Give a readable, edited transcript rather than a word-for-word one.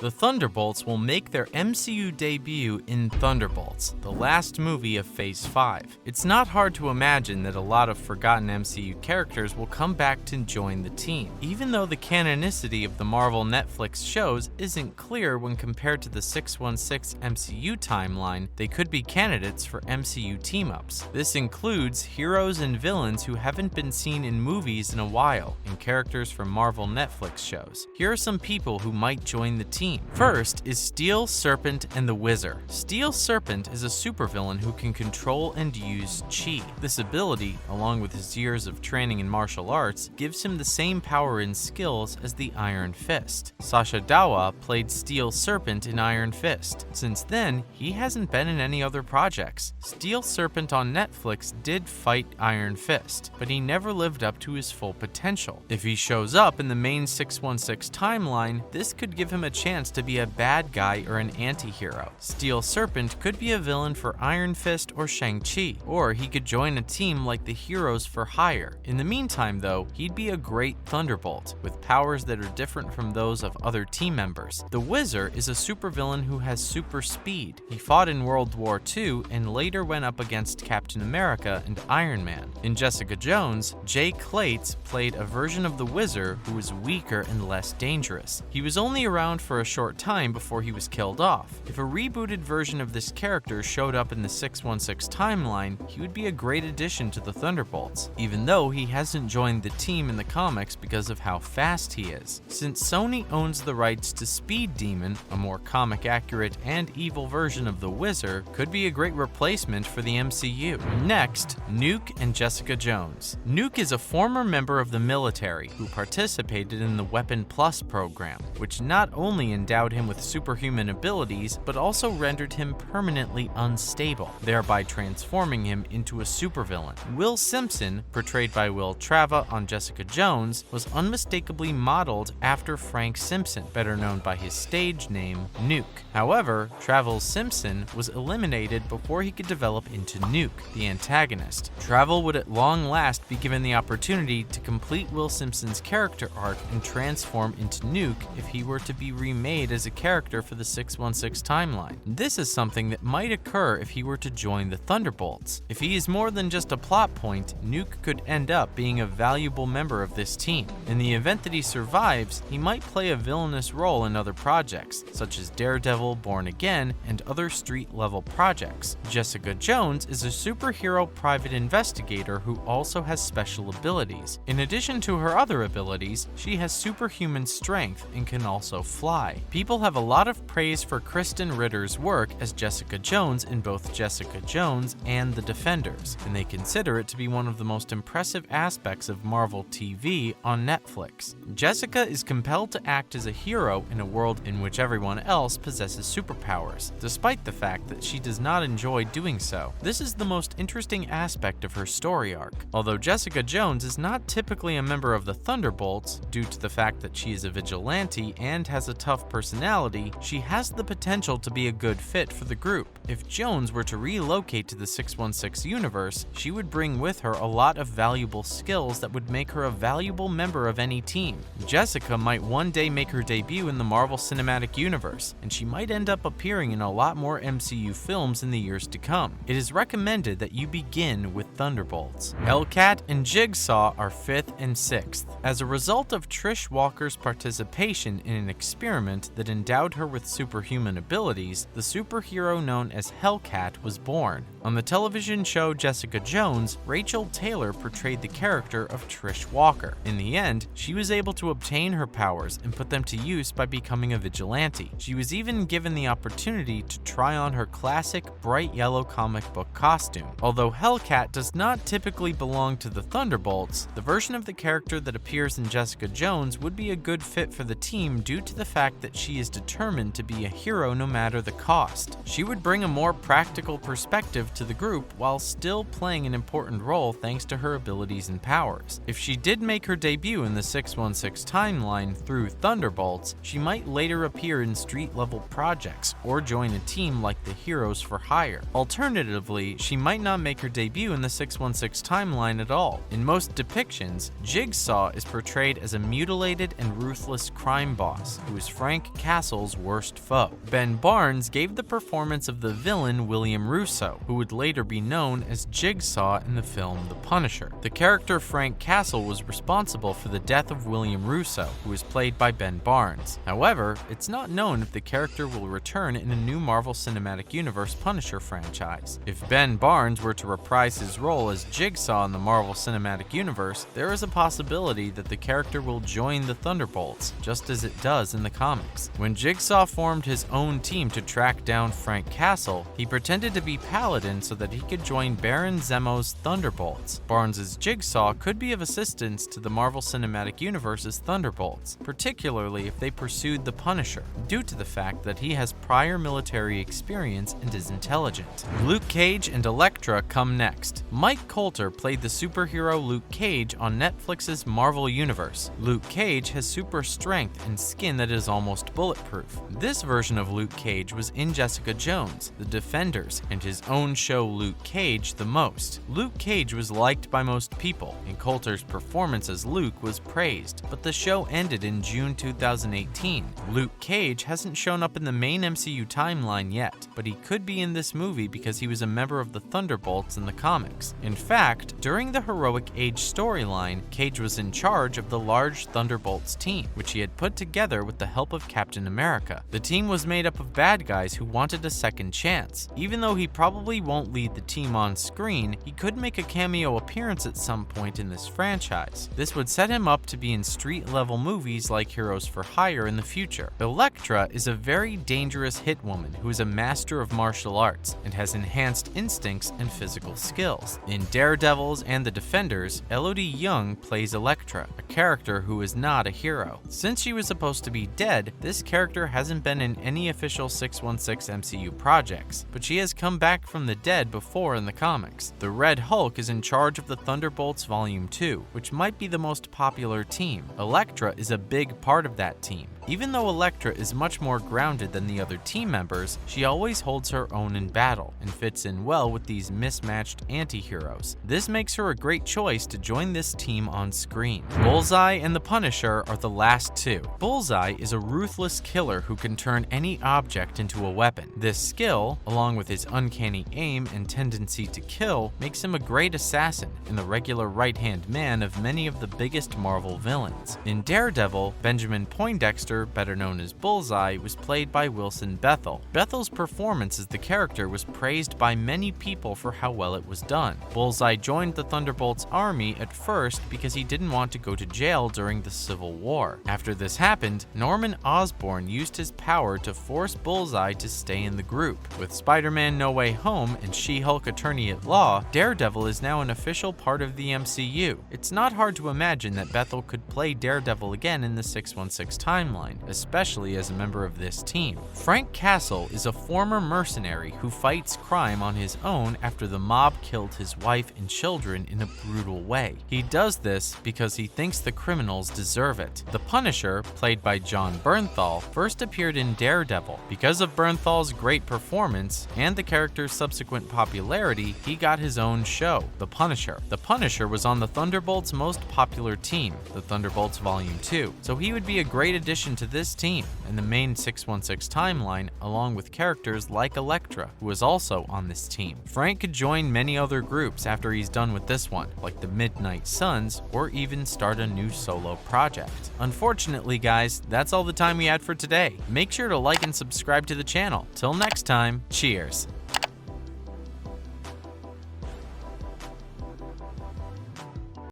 The Thunderbolts will make their MCU debut in Thunderbolts, the last movie of Phase 5. It's not hard to imagine that a lot of forgotten MCU characters will come back to join the team, even though the canonicity of the Marvel Netflix shows isn't clear when compared to the 616 MCU timeline. They could be candidates for MCU team-ups. This includes heroes and villains who haven't been seen in movies in a while, and characters from Marvel Netflix shows. Here are some people who might join the team. First is Steel Serpent and the Wizard. Steel Serpent is a supervillain who can control and use chi. This ability, along with his years of training in martial arts, gives him the same power and skills as the Iron Fist. Sasha Dawa played Steel Serpent in Iron Fist. Since then, he hasn't been in any other projects. Steel Serpent on Netflix did fight Iron Fist, but he never lived up to his full potential. If he shows up in the main 616 timeline, this could give him a chance to be a bad guy or an anti-hero. Steel Serpent could be a villain for Iron Fist or Shang-Chi, or he could join a team like the Heroes for Hire. In the meantime though, he'd be a great Thunderbolt, with powers that are different from those of other team members. The Wizard is a supervillain who has super speed. He fought in World War II and later went up against Captain America and Iron Man. In Jessica Jones, Jay Clates played a version of the Wizard who was weaker and less dangerous. He was only around for a short time before he was killed off. If a rebooted version of this character showed up in the 616 timeline, he would be a great addition to the Thunderbolts, even though he hasn't joined the team in the comics because of how fast he is. Since Sony owns the rights to Speed Demon, a more comic-accurate and evil version of the Wizard, could be a great replacement for the MCU. Next, Nuke and Jessica Jones. Nuke is a former member of the military who participated in the Weapon Plus program, which not only endowed him with superhuman abilities, but also rendered him permanently unstable, thereby transforming him into a supervillain. Will Simpson, portrayed by Will Trava on Jessica Jones, was unmistakably modeled after Frank Simpson, better known by his stage name, Nuke. However, Travel's Simpson was eliminated before he could develop into Nuke, the antagonist. Travel would at long last be given the opportunity to complete Will Simpson's character arc and transform into Nuke if he were to be remade as a character for the 616 timeline. This is something that might occur if he were to join the Thunderbolts. If he is more than just a plot point, Nuke could end up being a valuable member of this team. In the event that he survives, he might play a villainous role in other projects, such as Daredevil, Born Again, and other street-level projects. Jessica Jones is a superhero private investigator who also has special abilities. In addition to her other abilities, she has superhuman strength and can also fly. People have a lot of praise for Kristen Ritter's work as Jessica Jones in both Jessica Jones and The Defenders, and they consider it to be one of the most impressive aspects of Marvel TV on Netflix. Jessica is compelled to act as a hero in a world in which everyone else possesses superpowers, despite the fact that she does not enjoy doing so. This is the most interesting aspect of her story arc. Although Jessica Jones is not typically a member of the Thunderbolts, due to the fact that she is a vigilante and has a tough personality, she has the potential to be a good fit for the group. If Jones were to relocate to the 616 universe, she would bring with her a lot of valuable skills that would make her a valuable member of any team. Jessica might one day make her debut in the Marvel Cinematic Universe, and she might end up appearing in a lot more MCU films in the years to come. It is recommended that you begin with Thunderbolts. Hellcat and Jigsaw are 5th and 6th. As a result of Trish Walker's participation in an experiment that endowed her with superhuman abilities, the superhero known as Hellcat was born. On the television show Jessica Jones, Rachel Taylor portrayed the character of Trish Walker. In the end, she was able to obtain her powers and put them to use by becoming a vigilante. She was even given the opportunity to try on her classic bright yellow comic book costume. Although Hellcat does not typically belong to the Thunderbolts, the version of the character that appears in Jessica Jones would be a good fit for the team due to the fact that she is determined to be a hero no matter the cost. She would bring a more practical perspective herself to the group while still playing an important role thanks to her abilities and powers. If she did make her debut in the 616 timeline through Thunderbolts, she might later appear in street-level projects or join a team like the Heroes for Hire. Alternatively, she might not make her debut in the 616 timeline at all. In most depictions, Jigsaw is portrayed as a mutilated and ruthless crime boss who is Frank Castle's worst foe. Ben Barnes gave the performance of the villain William Russo, who would later be known as Jigsaw in the film The Punisher. The character Frank Castle was responsible for the death of William Russo, who was played by Ben Barnes. However, it's not known if the character will return in a new Marvel Cinematic Universe Punisher franchise. If Ben Barnes were to reprise his role as Jigsaw in the Marvel Cinematic Universe, there is a possibility that the character will join the Thunderbolts, just as it does in the comics. When Jigsaw formed his own team to track down Frank Castle, he pretended to be Paladin so that he could join Baron Zemo's Thunderbolts. Barnes' Jigsaw could be of assistance to the Marvel Cinematic Universe's Thunderbolts, particularly if they pursued the Punisher, due to the fact that he has prior military experience and is intelligent. Luke Cage and Elektra come next. Mike Colter played the superhero Luke Cage on Netflix's Marvel Universe. Luke Cage has super strength and skin that is almost bulletproof. This version of Luke Cage was in Jessica Jones, The Defenders, and his own show Luke Cage the most. Luke Cage was liked by most people, and Coulter's performance as Luke was praised, but the show ended in June 2018. Luke Cage hasn't shown up in the main MCU timeline yet, but he could be in this movie because he was a member of the Thunderbolts in the comics. In fact, during the Heroic Age storyline, Cage was in charge of the large Thunderbolts team, which he had put together with the help of Captain America. The team was made up of bad guys who wanted a second chance. Even though he probably won't lead the team on screen, he could make a cameo appearance at some point in this franchise. This would set him up to be in street-level movies like Heroes for Hire in the future. Elektra is a very dangerous hitwoman who is a master of martial arts and has enhanced instincts and physical skills. In Daredevils and The Defenders, Elodie Yung plays Elektra, a character who is not a hero. Since she was supposed to be dead, this character hasn't been in any official 616 MCU projects, but she has come back from the dead before in the comics. The Red Hulk is in charge of the Thunderbolts Volume 2, which might be the most popular team. Elektra is a big part of that team. Even though Elektra is much more grounded than the other team members, she always holds her own in battle and fits in well with these mismatched anti-heroes. This makes her a great choice to join this team on screen. Bullseye and the Punisher are the last two. Bullseye is a ruthless killer who can turn any object into a weapon. This skill, along with his uncanny aim and tendency to kill, makes him a great assassin and the regular right-hand man of many of the biggest Marvel villains. In Daredevil, Benjamin Poindexter, better known as Bullseye, was played by Wilson Bethel. Bethel's performance as the character was praised by many people for how well it was done. Bullseye joined the Thunderbolts army at first because he didn't want to go to jail during the Civil War. After this happened, Norman Osborn used his power to force Bullseye to stay in the group. With Spider-Man No Way Home and She-Hulk Attorney at Law, Daredevil is now an official part of the MCU. It's not hard to imagine that Bethel could play Daredevil again in the 616 timeline, especially as a member of this team. Frank Castle is a former mercenary who fights crime on his own after the mob killed his wife and children in a brutal way. He does this because he thinks the criminals deserve it. The Punisher, played by John Bernthal, first appeared in Daredevil. Because of Bernthal's great performance and the character's subsequent popularity, he got his own show, The Punisher. The Punisher was on the Thunderbolts' most popular team, the Thunderbolts Volume 2, so he would be a great addition to this team and the main 616 timeline, along with characters like Elektra, who is also on this team. Frank could join many other groups after he's done with this one, like the Midnight Suns, or even start a new solo project. Unfortunately, guys, that's all the time we had for today. Make sure to like and subscribe to the channel. Till next time, cheers!